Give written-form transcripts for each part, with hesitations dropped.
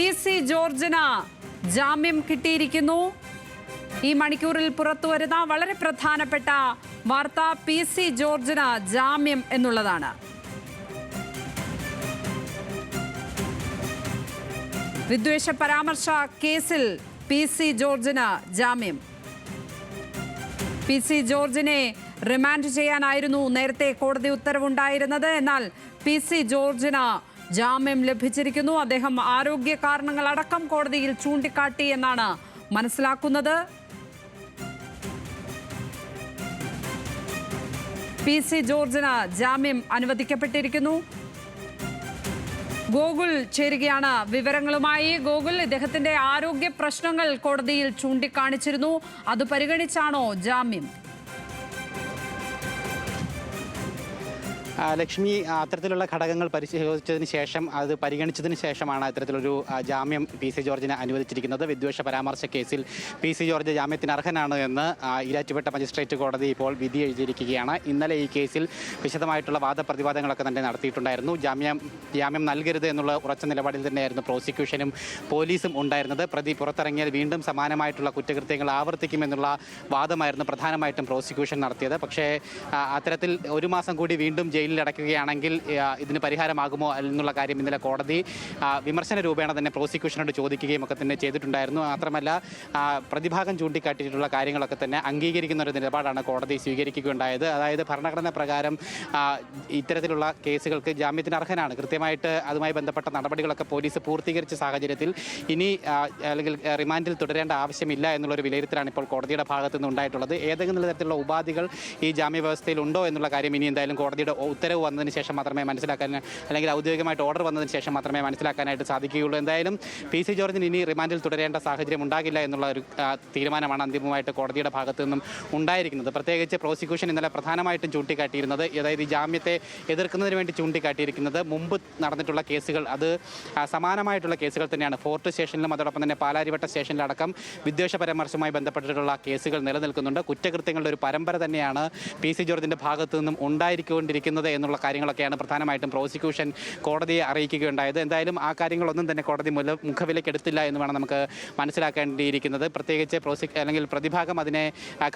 PC. ജോർജിന് ജാമ്യം കിട്ടിയിരിക്കുന്നു. ഈ മണിക്കൂറിൽ പുറത്തുവരുന്ന വളരെ പ്രധാനപ്പെട്ട വാർത്ത പി.സി. ജോർജിന് ജാമ്യം എന്നുള്ളതാണ്. വിദ്വേഷ പരാമർശ കേസിൽ പി.സി. ജോർജിന് ജാമ്യം. പി.സി. ജോർജിനെ റിമാൻഡ് ചെയ്യാനായിരുന്നു നേരത്തെ കോടതി ഉത്തരവുണ്ടായിരുന്നത്. എന്നാൽ പി.സി. ജോർജിന് ജാമ്യം ലഭിച്ചിരിക്കുന്നു. അദ്ദേഹം ആരോഗ്യ കാരണങ്ങളടക്കം കോടതിയിൽ ചൂണ്ടിക്കാട്ടി എന്നാണ് മനസ്സിലാക്കുന്നത്. പി.സി. ജോർജിന് ജാമ്യം അനുവദിക്കപ്പെട്ടിരിക്കുന്നു. ഗോകുൽ ചേരുകയാണ് വിവരങ്ങളുമായി. ഗോകുൽ, ഇദ്ദേഹത്തിന്റെ ആരോഗ്യ പ്രശ്നങ്ങൾ കോടതിയിൽ ചൂണ്ടിക്കാണിച്ചിരുന്നു. അത് പരിഗണിച്ചാണോ ജാമ്യം? ലക്ഷ്മി, അത്തരത്തിലുള്ള ഘടകങ്ങൾ പരിശോധിച്ചതിന് ശേഷം അത് പരിഗണിച്ചതിന് ശേഷമാണ് അത്തരത്തിലൊരു ജാമ്യം പി.സി. ജോർജിന് അനുവദിച്ചിരിക്കുന്നത്. വിദ്വേഷ പരാമർശ കേസിൽ പി.സി. ജോർജ് ജാമ്യത്തിന് അർഹനാണ് എന്ന് ഈരാറ്റുപേട്ട മജിസ്ട്രേറ്റ് കോടതി ഇപ്പോൾ വിധി എഴുതിയിരിക്കുകയാണ്. ഇന്നലെ ഈ കേസിൽ വിശദമായിട്ടുള്ള വാദപ്രതിവാദങ്ങളൊക്കെ തന്നെ നടത്തിയിട്ടുണ്ടായിരുന്നു. ജാമ്യം നൽകരുത് എന്നുള്ള ഉറച്ച നിലപാടിൽ തന്നെയായിരുന്നു പ്രോസിക്യൂഷനും പോലീസും ഉണ്ടായിരുന്നത്. പ്രതി പുറത്തിറങ്ങിയാൽ വീണ്ടും സമാനമായിട്ടുള്ള കുറ്റകൃത്യങ്ങൾ ആവർത്തിക്കുമെന്നുള്ള വാദമായിരുന്നു പ്രധാനമായിട്ടും പ്രോസിക്യൂഷൻ നടത്തിയത്. പക്ഷേ അത്തരത്തിൽ ഒരു മാസം കൂടി വീണ്ടും ജയിലിൽ അടയ്ക്കുകയാണെങ്കിൽ ഇതിന് പരിഹാരമാകുമോ എന്നുള്ള കാര്യം ഇന്നലെ കോടതി വിമർശന രൂപേണ തന്നെ പ്രോസിക്യൂഷനോട് ചോദിക്കുകയും ഒക്കെ തന്നെ ചെയ്തിട്ടുണ്ടായിരുന്നു. മാത്രമല്ല പ്രതിഭാഗം ചൂണ്ടിക്കാട്ടിയിട്ടുള്ള കാര്യങ്ങളൊക്കെ തന്നെ അംഗീകരിക്കുന്ന ഒരു നിലപാടാണ് കോടതി സ്വീകരിക്കുകയുണ്ടായത്. അതായത് ഭരണഘടന പ്രകാരം ഇത്തരത്തിലുള്ള കേസുകൾക്ക് ജാമ്യത്തിന് അർഹനാണ്. കൃത്യമായിട്ട് അതുമായി ബന്ധപ്പെട്ട നടപടികളൊക്കെ പോലീസ് പൂർത്തീകരിച്ച സാഹചര്യത്തിൽ ഇനി അല്ലെങ്കിൽ റിമാൻഡിൽ തുടരേണ്ട ആവശ്യമില്ല എന്നുള്ളൊരു വിലയിരുത്തലാണ് ഇപ്പോൾ കോടതിയുടെ ഭാഗത്തു നിന്ന് ഉണ്ടായിട്ടുള്ളത്. ഏതെങ്കിലും തരത്തിലുള്ള ഉപാധികൾ ഈ ജാമ്യ വ്യവസ്ഥയിൽ ഉണ്ടോ എന്നുള്ള കാര്യം ഇനി എന്തായാലും കോടതിയുടെ ഉത്തരവ് വന്നതിന് ശേഷം മാത്രമേ മനസ്സിലാക്കാൻ, അല്ലെങ്കിൽ ഔദ്യോഗികമായിട്ട് ഓർഡർ വന്നതിന് ശേഷം മാത്രമേ മനസ്സിലാക്കാനായിട്ട് സാധിക്കുകയുള്ളൂ. എന്തായാലും പി.സി. ജോർജിന് ഇനി റിമാൻഡിൽ തുടരേണ്ട സാഹചര്യം ഉണ്ടാകില്ല എന്നുള്ള ഒരു തീരുമാനമാണ് അന്തിമമായിട്ട് കോടതിയുടെ ഭാഗത്തു നിന്നും ഉണ്ടായിരിക്കുന്നത്. പ്രത്യേകിച്ച് പ്രോസിക്യൂഷൻ ഇന്നലെ പ്രധാനമായിട്ടും ചൂണ്ടിക്കാട്ടിയിരുന്നത്, അതായത് ഈ ജാമ്യത്തെ എതിർക്കുന്നതിന് വേണ്ടി ചൂണ്ടിക്കാട്ടിയിരിക്കുന്നത് മുമ്പ് നടന്നിട്ടുള്ള കേസുകൾ, അത് സമാനമായിട്ടുള്ള കേസുകൾ തന്നെയാണ്. ഫോർട്ട് സ്റ്റേഷനിലും അതോടൊപ്പം തന്നെ പാലാരിവട്ട സ്റ്റേഷനിലടക്കം വിദ്വേഷ പരാമർശവുമായി ബന്ധപ്പെട്ടിട്ടുള്ള കേസുകൾ നിലനിൽക്കുന്നുണ്ട്. കുറ്റകൃത്യങ്ങളുടെ ഒരു പരമ്പര തന്നെയാണ് പി.സി. ജോർജിൻ്റെ ഭാഗത്തു നിന്നും ഉണ്ടായിരിക്കൊണ്ടിരിക്കുന്നത് എന്നുള്ള കാര്യങ്ങളൊക്കെയാണ് പ്രധാനമായിട്ടും പ്രോസിക്യൂഷൻ കോടതിയെ അറിയിക്കുകയുണ്ടായത്. എന്തായാലും ആ കാര്യങ്ങളൊന്നും തന്നെ കോടതി മുഖവിലക്കെടുത്തില്ല എന്ന് വേണം നമുക്ക് മനസ്സിലാക്കേണ്ടിയിരിക്കുന്നത്. പ്രത്യേകിച്ച് അല്ലെങ്കിൽ പ്രതിഭാഗം അതിനെ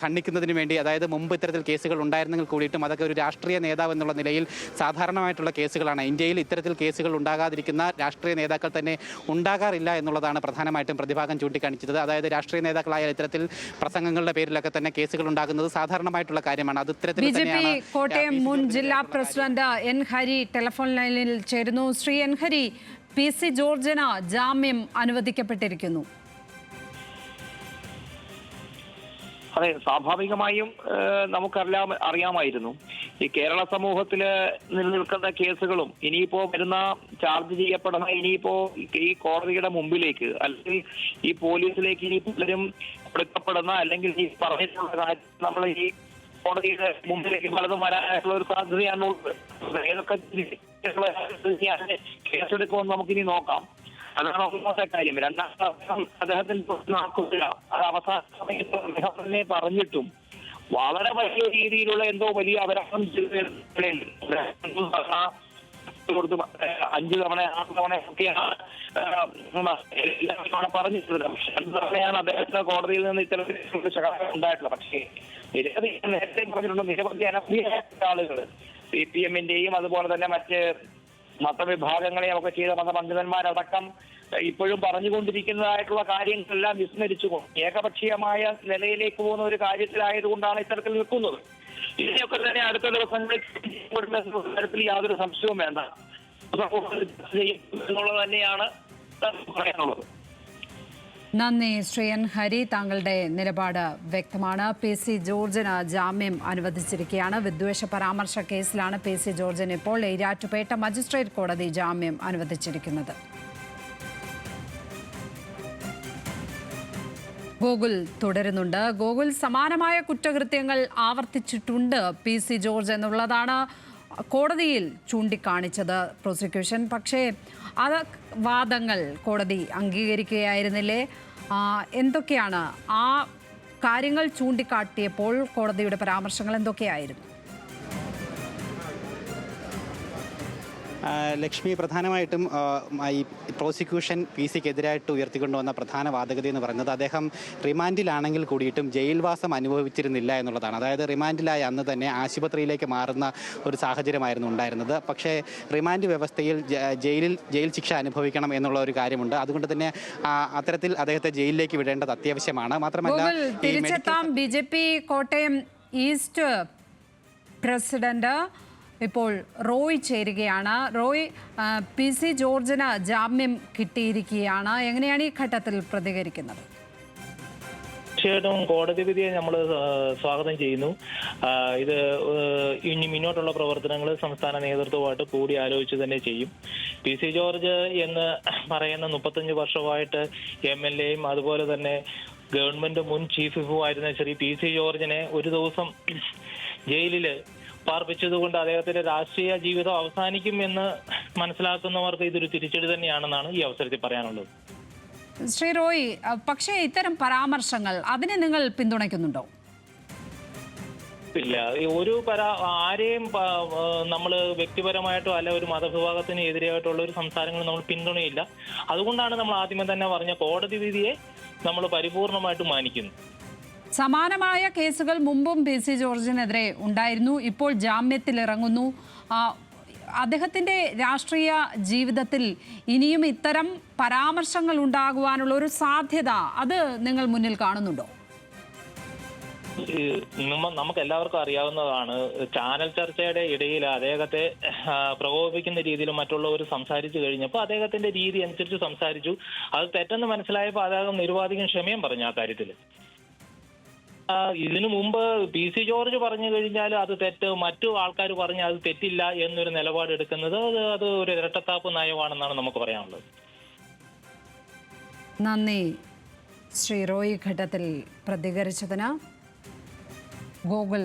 ഖണ്ഡിക്കുന്നതിന് വേണ്ടി, അതായത് മുമ്പ് ഇത്തരത്തിൽ കേസുകൾ ഉണ്ടായിരുന്നെങ്കിൽ കൂടിയിട്ടും അതൊക്കെ ഒരു രാഷ്ട്രീയ നേതാവ് എന്നുള്ള നിലയിൽ സാധാരണമായിട്ടുള്ള കേസുകളാണ്. ഇന്ത്യയിൽ ഇത്തരത്തിൽ കേസുകൾ ഉണ്ടാകാതിരിക്കുന്ന രാഷ്ട്രീയ നേതാക്കൾ തന്നെ ഉണ്ടാകാറില്ല എന്നുള്ളതാണ് പ്രധാനമായിട്ടും പ്രതിഭാഗം ചൂണ്ടിക്കാണിച്ചത്. അതായത് രാഷ്ട്രീയ നേതാക്കളായ ഇത്തരത്തിൽ പ്രസംഗങ്ങളുടെ പേരിലൊക്കെ തന്നെ കേസുകൾ ഉണ്ടാകുന്നത് സാധാരണമായിട്ടുള്ള കാര്യമാണ്. അത് ഇത്തരത്തിൽ തന്നെയാണ്. കോട്ടയം മുൻ ജില്ലാ പ്രസിഡന്റ് എൻ ഹരി ടെലിഫോൺ ലൈനിൽ ചേരുന്നു. Shri N Hari, P C. ജോർജിന് ജാമ്യം അനുവദിക്കപ്പെട്ടിരിക്കുന്നു. അതെ, സ്വാഭാവികമായും അറിയാമായിരുന്നു ഈ കേരള സമൂഹത്തില് നിലനിൽക്കുന്ന കേസുകളും ഇനിയിപ്പോ വരുന്ന ചാർജ് ചെയ്യപ്പെടുന്ന ഇനിയിപ്പോ ഈ കോടതിയുടെ മുമ്പിലേക്ക് അല്ലെങ്കിൽ ഈ പോലീസിലേക്ക് ഇനി പലരും കൊടുക്കപ്പെടുന്ന അല്ലെങ്കിൽ ഈ പറഞ്ഞിട്ടുള്ള കാര്യം നമ്മൾ ഈ കോടതിയുടെ മുമ്പിലേക്ക് പലതും വരാനായിട്ടുള്ള ഒരു സാധ്യതയാണുള്ളത്. ഏതൊക്കെ കേസെടുക്കുമെന്ന് നമുക്കിനി നോക്കാം. അതാണ് ഒന്നാമത്തെ കാര്യം. രണ്ടാമത്തെ അദ്ദേഹത്തിന് നാക്കില്ല. അത് അവസാന സമയത്ത് അദ്ദേഹം തന്നെ പറഞ്ഞിട്ടും വളരെ വലിയ രീതിയിലുള്ള എന്തോ വലിയ അപരാധം കൊടുത്ത് 5 തവണ 6 തവണയൊക്കെയാണ് പറഞ്ഞിട്ടുള്ളത്. 2 തവണയാണ് അദ്ദേഹത്തിന് കോടതിയിൽ നിന്ന് ഇത്തരത്തിലുള്ള ശകാരം ഉണ്ടായിട്ടുള്ളത്. പക്ഷേ നിരവധി നേരത്തെ പറഞ്ഞിട്ടുണ്ട്, നിരവധി അനവധിയായ ആളുകൾ CPM-ന്റെയും അതുപോലെ തന്നെ മറ്റ് മതവിഭാഗങ്ങളെയും ഒക്കെ ചെയ്ത മതപണ്ഡിതന്മാരടക്കം ഇപ്പോഴും പറഞ്ഞുകൊണ്ടിരിക്കുന്നതായിട്ടുള്ള കാര്യങ്ങളെല്ലാം വിസ്മരിച്ചുകൊണ്ട് ഏകപക്ഷീയമായ നിലയിലേക്ക് പോകുന്ന ഒരു കാര്യത്തിലായതുകൊണ്ടാണ് ഇത്തരത്തിൽ നിൽക്കുന്നത്. ഇതിനെയൊക്കെ തന്നെ അടുത്ത ദിവസങ്ങളിൽ തരത്തിൽ യാതൊരു സംശയവും വേണ്ട എന്നുള്ളത് തന്നെയാണ് പറയാനുള്ളത്. നന്ദി ശ്രീ എൻ ഹരി, താങ്കളുടെ നിലപാട് വ്യക്തമാണ്. പി.സി. ജോർജിന് ജാമ്യം അനുവദിച്ചിരിക്കുകയാണ്. വിദ്വേഷ പരാമർശ കേസിലാണ് പി.സി. ജോർജിന് ഇപ്പോൾ ഈരാറ്റുപേട്ട മജിസ്ട്രേറ്റ് കോടതി ജാമ്യം അനുവദിച്ചിരിക്കുന്നത്. ഗോകുൽ തുടരുന്നുണ്ട്. ഗോകുൽ, സമാനമായ കുറ്റകൃത്യങ്ങൾ ആവർത്തിച്ചിട്ടുണ്ട് പി.സി. ജോർജ് എന്നുള്ളതാണ് കോടതിയിൽ ചൂണ്ടിക്കാണിച്ചത് പ്രോസിക്യൂഷൻ. പക്ഷേ അത് വാദങ്ങൾ കോടതി അംഗീകരിക്കുകയായിരുന്നില്ലേ? എന്തൊക്കെയാണ് ആ കാര്യങ്ങൾ ചൂണ്ടിക്കാട്ടിയപ്പോൾ കോടതിയുടെ പരാമർശങ്ങൾ എന്തൊക്കെയായിരുന്നു? ലക്ഷ്മി, പ്രധാനമായിട്ടും ഈ പ്രോസിക്യൂഷൻ പി സിക്കെതിരായിട്ട് ഉയർത്തിക്കൊണ്ടുവന്ന പ്രധാന വാദഗതി എന്ന് പറയുന്നത് അദ്ദേഹം റിമാൻഡിലാണെങ്കിൽ കൂടിയിട്ടും ജയിൽവാസം അനുഭവിച്ചിരുന്നില്ല എന്നുള്ളതാണ്. അതായത് റിമാൻഡിലായ അന്ന് തന്നെ ആശുപത്രിയിലേക്ക് മാറുന്ന ഒരു സാഹചര്യമായിരുന്നു ഉണ്ടായിരുന്നത്. പക്ഷേ റിമാൻഡ് വ്യവസ്ഥയിൽ ജയിൽ ശിക്ഷ അനുഭവിക്കണം എന്നുള്ള ഒരു കാര്യമുണ്ട്. അതുകൊണ്ട് തന്നെ അത്തരത്തിൽ അദ്ദേഹത്തെ ജയിലിലേക്ക് വിടേണ്ടത് അത്യാവശ്യമാണ്. മാത്രമല്ല, തിരിച്ചെത്താം. BJP കോട്ടയം ഈസ്റ്റ് പ്രസിഡന്റ് ഇപ്പോൾ റോയ് ചേരുകയാണ്. റോയ്, PC ജോർജിന് ജാമ്യം കിട്ടിയിരിക്കുകയാണ്. എങ്ങനെയാണ് ഈ ഘട്ടത്തിൽ പ്രതികരിക്കുന്നത്? തീർച്ചയായിട്ടും കോടതി വിധിയെ നമ്മൾ സ്വാഗതം ചെയ്യുന്നു. ഇത് ഇനി മുന്നോട്ടുള്ള പ്രവർത്തനങ്ങൾ സംസ്ഥാന നേതൃത്വമായിട്ട് കൂടി ആലോചിച്ച് തന്നെ ചെയ്യും. PC ജോർജ് എന്ന് പറയുന്ന 35 വർഷമായിട്ട് MLAയും അതുപോലെ തന്നെ ഗവൺമെന്റ് മുൻ ചീഫ് വിപ്പും ആയിരുന്ന ശ്രീ PC ജോർജിനെ ഒരു ദിവസം ജയിലിൽ പാർപ്പിച്ചതുകൊണ്ട് അദ്ദേഹത്തിന്റെ രാഷ്ട്രീയ ജീവിതം അവസാനിക്കും എന്ന് മനസ്സിലാക്കുന്നവർക്ക് ഇതൊരു തിരിച്ചടി തന്നെയാണെന്നാണ് ഈ അവസരത്തിൽ പറയാനുള്ളത്. ശ്രീ റോയ്, പക്ഷേ ഇത്തരം പരാമർശങ്ങൾ അതിനെ നിങ്ങൾ പിന്തുണയ്ക്കുന്നുണ്ടോ? ഇല്ല, ആരെയും നമ്മൾ വ്യക്തിപരമായിട്ടോ അല്ല ഒരു മതവിഭാഗത്തിന് എതിരായിട്ടുള്ള ഒരു സംസാരങ്ങൾ നമ്മൾ പിന്തുണയില്ല. അതുകൊണ്ടാണ് നമ്മൾ ആദ്യമേ തന്നെ പറഞ്ഞ കോടതി വിധിയെ നമ്മൾ പരിപൂർണമായിട്ട് മാനിക്കുന്നു. സമാനമായ കേസുകൾ മുമ്പും PC ജോർജിനെതിരെ ഉണ്ടായിരുന്നു. ഇപ്പോൾ ജാമ്യത്തിലിറങ്ങുന്നു. അദ്ദേഹത്തിൻ്റെ രാഷ്ട്രീയ ജീവിതത്തിൽ ഇനിയും ഇത്തരം പരാമർശങ്ങൾ ഉണ്ടാകുവാനുള്ള ഒരു സാധ്യത അത് നിങ്ങൾ മുന്നിൽ കാണുന്നുണ്ടോ? നമുക്ക് എല്ലാവർക്കും അറിയാവുന്നതാണ്, ചാനൽ ചർച്ചയുടെ ഇടയിൽ അദ്ദേഹത്തെ പ്രകോപിപ്പിക്കുന്ന രീതിയിൽ മറ്റുള്ളവർ സംസാരിച്ചു കഴിഞ്ഞപ്പോൾ അദ്ദേഹത്തിന്റെ രീതി അനുസരിച്ച് സംസാരിച്ചു. അത് തെറ്റെന്ന് മനസ്സിലായപ്പോൾ അദ്ദേഹം നിരുപാധികം ക്ഷമയും പറഞ്ഞു ആ കാര്യത്തിൽ. ഇതിനു മുമ്പ് PC ജോർജ് പറഞ്ഞു കഴിഞ്ഞാൽ അത് തെറ്റ്, മറ്റു ആൾക്കാർ പറഞ്ഞാൽ അത് തെറ്റില്ല എന്നൊരു നിലപാടെടുക്കുന്നത് അത് ഒരു ഇരട്ടത്താപ്പ് നയമാണെന്നാണ് നമുക്ക് പറയാനുള്ളത്. നന്ദി ശ്രീ റോയ് ഘട്ടത്തിൽ പ്രതികരിച്ചതിന്. Gokul,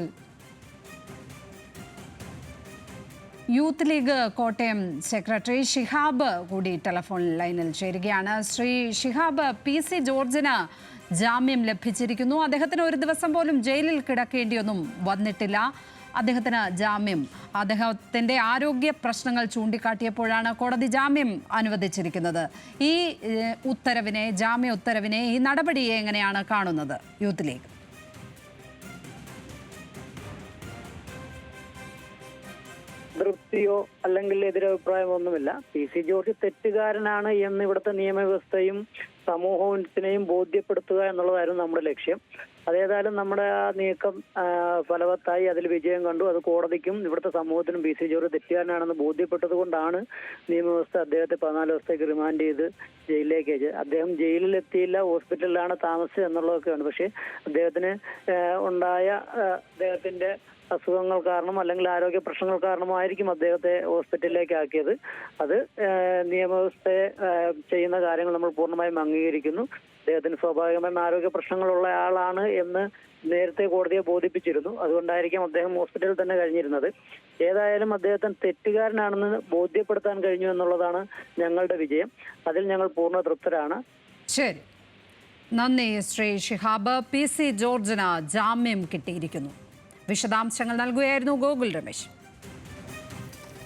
youth league Kottayam secretary Shihab കൂടി ടെലിഫോൺ ലൈനിൽ ചേരുകയാണ്. ശ്രീ ഷിഹാബ്, PC ജോർജിന് ജാമ്യം ലഭിച്ചിരിക്കുന്നു. അദ്ദേഹത്തിന് ഒരു ദിവസം പോലും ജയിലിൽ കിടക്കേണ്ടിയൊന്നും വന്നിട്ടില്ല. അദ്ദേഹത്തിന് ജാമ്യം, അദ്ദേഹത്തിൻ്റെ ആരോഗ്യ പ്രശ്നങ്ങൾ ചൂണ്ടിക്കാട്ടിയപ്പോഴാണ് കോടതി ജാമ്യം അനുവദിച്ചിരിക്കുന്നത്. ഈ ഉത്തരവിനെ, ജാമ്യ ഉത്തരവിനെ, ഈ നടപടിയെ എങ്ങനെയാണ് കാണുന്നത് യൂത്ത് ലീഗ്? തൃപ്തിയോ അല്ലെങ്കിൽ എതിരഭിപ്രായമൊന്നുമില്ല. PC ജോർജ് തെറ്റുകാരനാണ് എന്ന് ഇവിടുത്തെ നിയമവ്യവസ്ഥയും സമൂഹത്തിനെയും ബോധ്യപ്പെടുത്തുക എന്നുള്ളതായിരുന്നു നമ്മുടെ ലക്ഷ്യം. അതേതായാലും നമ്മുടെ ആ നീക്കം ഫലവത്തായി, അതിൽ വിജയം കണ്ടു. അത് കോടതിക്കും ഇവിടുത്തെ സമൂഹത്തിനും PC ജോർജ് തെറ്റുകാരനാണെന്ന് ബോധ്യപ്പെട്ടത് കൊണ്ടാണ് നിയമവ്യവസ്ഥ അദ്ദേഹത്തെ 14 ദിവസത്തേക്ക് റിമാൻഡ് ചെയ്ത് ജയിലിലേക്ക് അയച്ചത്. അദ്ദേഹം ജയിലിലെത്തിയില്ല, ഹോസ്പിറ്റലിലാണ് താമസിച്ചത് എന്നുള്ളതൊക്കെയാണ്. പക്ഷേ അദ്ദേഹത്തിന് ഉണ്ടായ അദ്ദേഹത്തിന്റെ അസുഖങ്ങൾ കാരണം അല്ലെങ്കിൽ ആരോഗ്യ പ്രശ്നങ്ങൾ കാരണമായിരിക്കും അദ്ദേഹത്തെ ഹോസ്പിറ്റലിലേക്ക് ആക്കിയത്. അത് നിയമവ്യവസ്ഥയെ ചെയ്യുന്ന കാര്യങ്ങൾ നമ്മൾ പൂർണ്ണമായും അംഗീകരിക്കുന്നു. അദ്ദേഹത്തിന് സ്വാഭാവികമായും ആരോഗ്യ പ്രശ്നങ്ങളുള്ള ആളാണ് എന്ന് നേരത്തെ കോടതിയെ ബോധിപ്പിച്ചിരുന്നു. അതുകൊണ്ടായിരിക്കും അദ്ദേഹം ഹോസ്പിറ്റലിൽ തന്നെ കഴിഞ്ഞിരുന്നത്. ഏതായാലും അദ്ദേഹത്തിന് തെറ്റുകാരനാണെന്ന് ബോധ്യപ്പെടുത്താൻ കഴിഞ്ഞു എന്നുള്ളതാണ് ഞങ്ങളുടെ വിജയം. അതിൽ ഞങ്ങൾ പൂർണ്ണ തൃപ്തരാണ്. ശരി, നന്ദി ശ്രീ ഷിഹാബ്. PC ജോർജിന് ജാമ്യം കിട്ടിയിരിക്കുന്നു. വിശദാംശങ്ങൾ നൽകുകയായിരുന്നു ഗോകുൽ രമേശ്.